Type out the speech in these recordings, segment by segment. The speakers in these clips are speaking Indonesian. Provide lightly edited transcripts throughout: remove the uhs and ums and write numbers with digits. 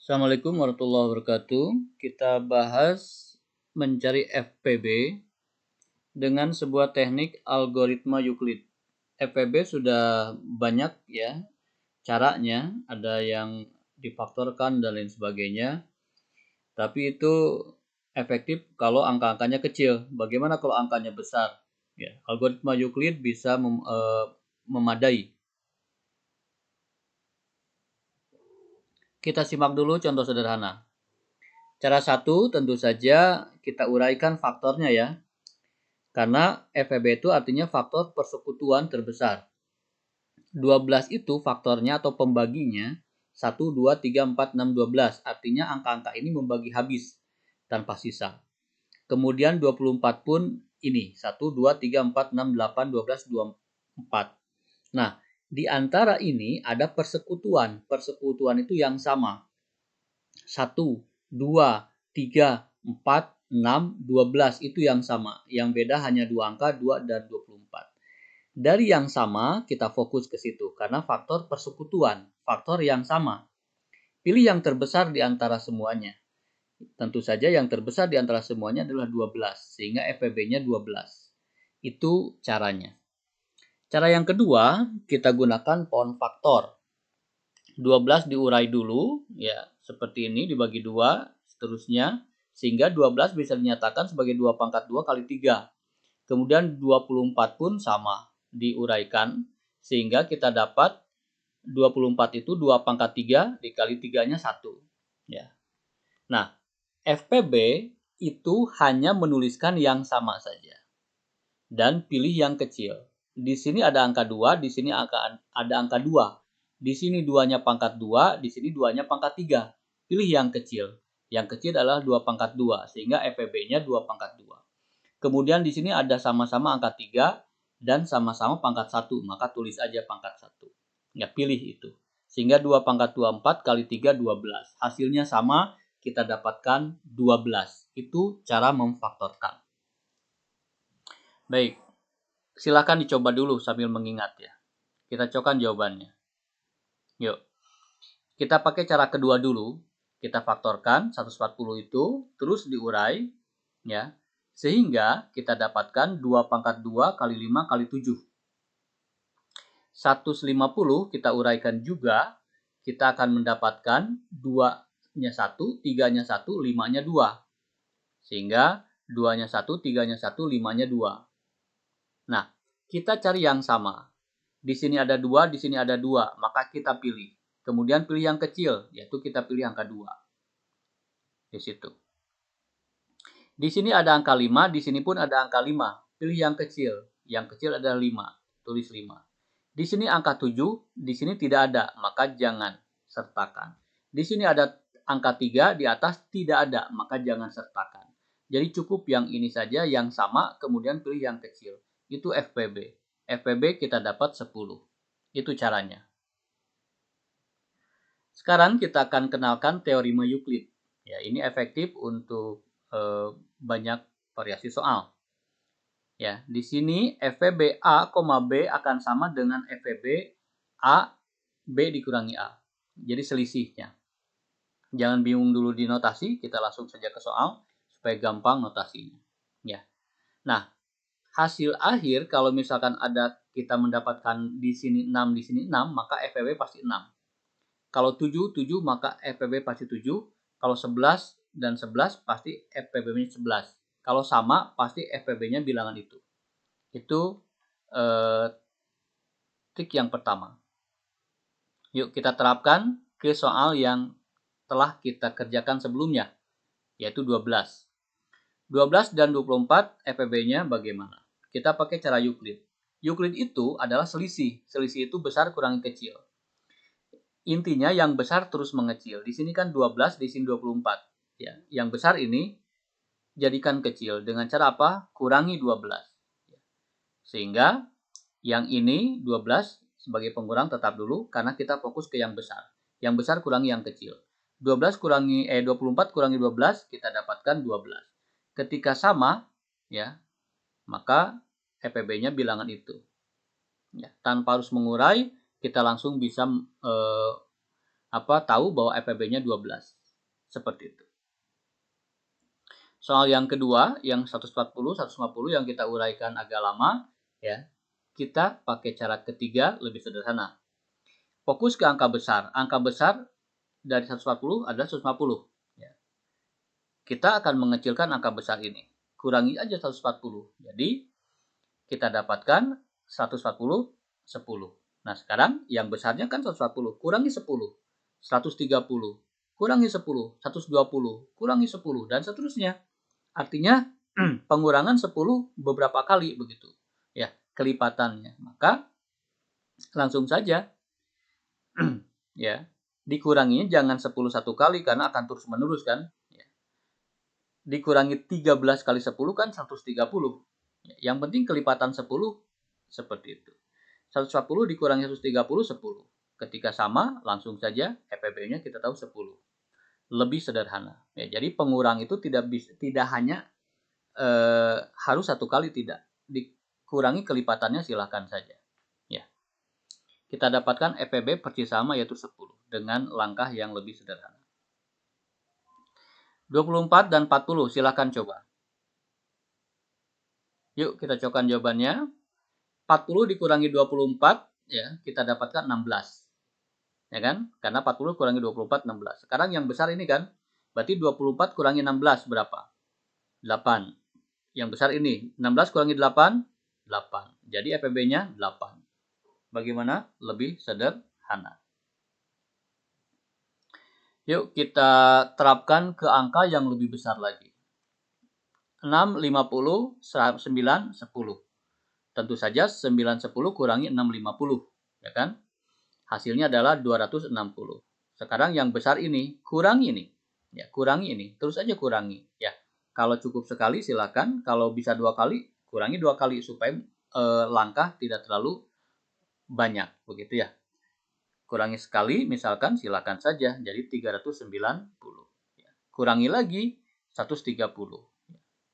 Assalamualaikum warahmatullahi wabarakatuh. Kita bahas mencari FPB dengan sebuah teknik algoritma Euclid. FPB sudah banyak ya caranya, ada yang difaktorkan dan lain sebagainya. Tapi itu efektif kalau angka-angkanya kecil. Bagaimana kalau angkanya besar? Ya, algoritma Euclid bisa memadai. Kita simak dulu contoh sederhana. Cara satu tentu saja kita uraikan faktornya ya. Karena FEB itu artinya faktor persekutuan terbesar. 12 itu faktornya atau pembaginya 1, 2, 3, 4, 6, 12. Artinya angka-angka ini membagi habis tanpa sisa. Kemudian 24 pun ini 1, 2, 3, 4, 6, 8, 12, 24. Nah, di antara ini ada persekutuan. Persekutuan itu yang sama. 1, 2, 3, 4, 6, 12 itu yang sama. Yang beda hanya dua angka 2 dan 24. Dari yang sama kita fokus ke situ karena faktor persekutuan, faktor yang sama. Pilih yang terbesar di antara semuanya. Tentu saja yang terbesar di antara semuanya adalah 12 sehingga FPB-nya 12. Itu caranya. Cara yang kedua, kita gunakan pound faktor. 12 diurai dulu ya, seperti ini dibagi 2 seterusnya sehingga 12 bisa dinyatakan sebagai 2 pangkat 2 kali 3. Kemudian 24 pun sama diuraikan sehingga kita dapat 24 itu 2 pangkat 3 dikali 3-nya 1 ya. Nah, FPB itu hanya menuliskan yang sama saja dan pilih yang kecil. Di sini ada angka 2, di sini ada angka 2. Di sini 2-nya pangkat 2, di sini 2-nya pangkat 3. Pilih yang kecil. Yang kecil adalah 2 pangkat 2, sehingga FPB-nya 2 pangkat 2. Kemudian di sini ada sama-sama angka 3 dan sama-sama pangkat 1, maka tulis aja pangkat 1. Ya, pilih itu. Sehingga 2 pangkat 2, 4 kali 3, 12. Hasilnya sama, kita dapatkan 12. Itu cara memfaktorkan. Baik, silakan dicoba dulu sambil mengingat ya. Kita cokkan jawabannya. Yuk, kita pakai cara kedua dulu. Kita faktorkan 140 itu, terus diurai ya. Sehingga kita dapatkan 2 pangkat 2 kali 5 kali 7. 150 kita uraikan juga, kita akan mendapatkan 2-nya 1, 3-nya 1, 5-nya 2. Sehingga 2-nya 1, 3-nya 1, 5-nya 2. Nah, kita cari yang sama. Di sini ada 2, di sini ada 2, maka kita pilih. Kemudian pilih yang kecil, yaitu kita pilih angka 2. Di situ. Di sini ada angka 5, di sini pun ada angka 5. Pilih yang kecil. Yang kecil adalah 5. Tulis 5. Di sini angka 7, di sini tidak ada, maka jangan sertakan. Di sini ada angka 3, di atas tidak ada, maka jangan sertakan. Jadi cukup yang ini saja, yang sama, kemudian pilih yang kecil. Itu FPB. FPB kita dapat 10. Itu caranya. Sekarang kita akan kenalkan teorema Euclid. Ya, ini efektif untuk banyak variasi soal. Ya, di sini FVB A, B akan sama dengan FVB A, B dikurangi A. Jadi selisihnya. Jangan bingung dulu di notasi, kita langsung saja ke soal supaya gampang notasinya. Ya. Nah, hasil akhir kalau misalkan ada kita mendapatkan di sini 6, di sini 6, maka FVB pasti 6. Kalau 7, 7 maka FPB pasti 7. Kalau 11 dan 11 pasti FPB-nya 11. Kalau sama pasti FPB-nya bilangan itu. Itu trik yang pertama. Yuk kita terapkan ke soal yang telah kita kerjakan sebelumnya, yaitu 12. 12 dan 24 FPB-nya bagaimana? Kita pakai cara Euclid. Euclid itu adalah selisih. Selisih itu besar kurangi kecil. Intinya yang besar terus mengecil. Di sini kan 12, di sini 24. Ya, yang besar ini jadikan kecil. Dengan cara apa? Kurangi 12. Sehingga yang ini 12 sebagai pengurang tetap dulu karena kita fokus ke yang besar. Yang besar kurangi yang kecil. 24 kurangi 12 kita dapatkan 12. Ketika sama ya, maka FPB-nya bilangan itu. Ya, tanpa harus mengurai, kita langsung bisa tahu bahwa FEB-nya 12. Seperti itu. Soal yang kedua, yang 140, 150 yang kita uraikan agak lama, ya. Kita pakai cara ketiga lebih sederhana. Fokus ke angka besar. Angka besar dari 140 adalah 150. Ya. Kita akan mengecilkan angka besar ini. Kurangi aja 140. Jadi, kita dapatkan 140, 10. Nah, sekarang yang besarnya kan 140. Kurangi 10. 130. Kurangi 10. 120. Kurangi 10. Dan seterusnya. Artinya pengurangan 10 beberapa kali begitu. Ya, kelipatannya. Maka langsung saja ya, dikuranginya jangan 10 satu kali karena akan terus menerus kan. Ya. Dikurangi 13 kali 10 kan 130. Ya, yang penting kelipatan 10 seperti itu. 140 dikurangi 130 10. Ketika sama langsung saja FEB-nya kita tahu 10. Lebih sederhana. Ya, jadi pengurang itu tidak hanya harus satu kali, tidak. Dikurangi kelipatannya silakan saja. Ya. Kita dapatkan FEB persis sama yaitu 10 dengan langkah yang lebih sederhana. 24 dan 40 silakan coba. Yuk kita cobakan jawabannya. 40 dikurangi 24 ya, kita dapatkan 16. Ya kan? Karena 40 kurangi 24 16. Sekarang yang besar ini kan. Berarti 24 kurangi 16 berapa? 8. Yang besar ini 16 kurangi 8 8. Jadi FEB-nya 8. Bagaimana? Lebih sederhana. Yuk kita terapkan ke angka yang lebih besar lagi. 6, 50, 9, 10. Tentu saja 9, 10 kurangi 6, 50. Ya kan? Hasilnya adalah 260. Sekarang yang besar ini, kurangi ini. Ya, kurangi ini. Terus aja kurangi. Ya, kalau cukup sekali silakan. Kalau bisa 2 kali, kurangi 2 kali supaya langkah tidak terlalu banyak. Begitu ya. Kurangi sekali, misalkan silakan saja. Jadi 390. Ya. Kurangi lagi 130.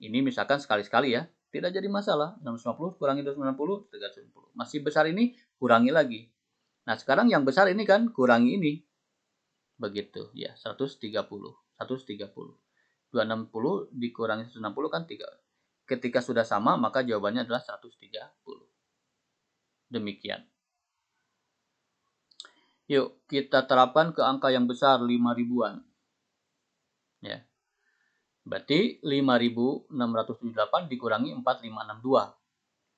Ini misalkan sekali-sekali ya. Tidak jadi masalah. 650 kurangi 290, 390. Masih besar ini, kurangi lagi. Nah, sekarang yang besar ini kan kurangi ini. Begitu ya, 130. 130. 260 dikurangi 160 kan 3. Ketika sudah sama, maka jawabannya adalah 130. Demikian. Yuk, kita terapkan ke angka yang besar 5 ribuan. Ya. Berarti 5.678 dikurangi 4562.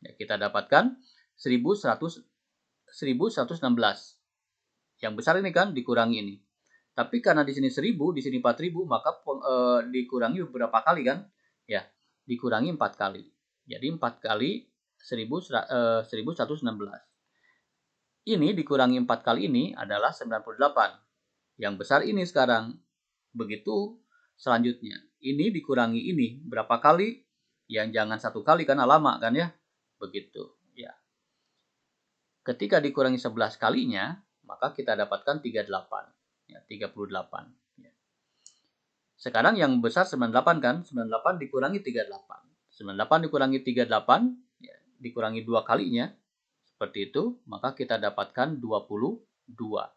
Ya, kita dapatkan 1116. Yang besar ini kan dikurangi ini. Tapi karena di sini 1000, di sini 4000, maka dikurangi beberapa kali kan? Ya, dikurangi 4 kali. Jadi 4 kali 1116. Ini dikurangi 4 kali ini adalah 98. Yang besar ini sekarang. Begitu selanjutnya. Ini dikurangi ini. Berapa kali? Yang jangan satu kali karena lama kan ya? Begitu. Ya. Ketika dikurangi 11 kalinya, maka kita dapatkan 38. Ya, 38. Ya. Sekarang yang besar 98 kan? 98 dikurangi 38. 98 dikurangi 38, ya, dikurangi 2 kalinya. Seperti itu, maka kita dapatkan 22.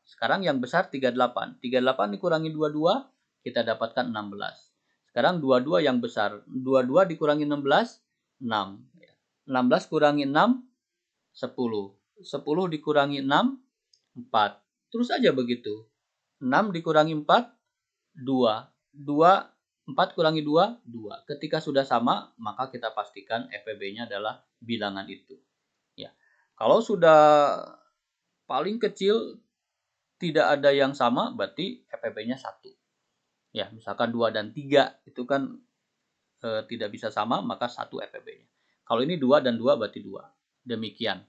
Sekarang yang besar 38. 38 dikurangi 22, kita dapatkan 16. Sekarang 22 yang besar. 22 dikurangi 16, 6. 16 kurangi 6, 10. 10 dikurangi 6, 4. Terus aja begitu. 6 dikurangi 4, 2. 2, 4 kurangi 2, 2. Ketika sudah sama, maka kita pastikan FEB-nya adalah bilangan itu. Ya. Kalau sudah paling kecil tidak ada yang sama, berarti FEB-nya 1. Ya, misalkan 2 dan 3 itu kan tidak bisa sama, maka 1 FEB-nya. Kalau ini 2 dan 2 berarti 2. Demikian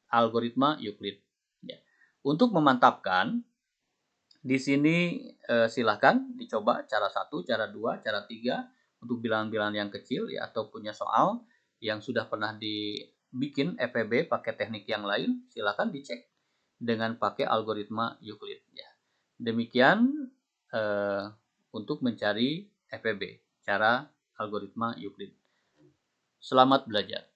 algoritma Euclid. Ya. Untuk memantapkan, di sini silahkan dicoba cara 1, cara 2, cara 3 untuk bilangan-bilangan yang kecil ya, atau punya soal yang sudah pernah dibikin FEB pakai teknik yang lain, silahkan dicek dengan pakai algoritma Euclid. Ya. Demikian untuk mencari FEB, cara algoritma Euclid. Selamat belajar.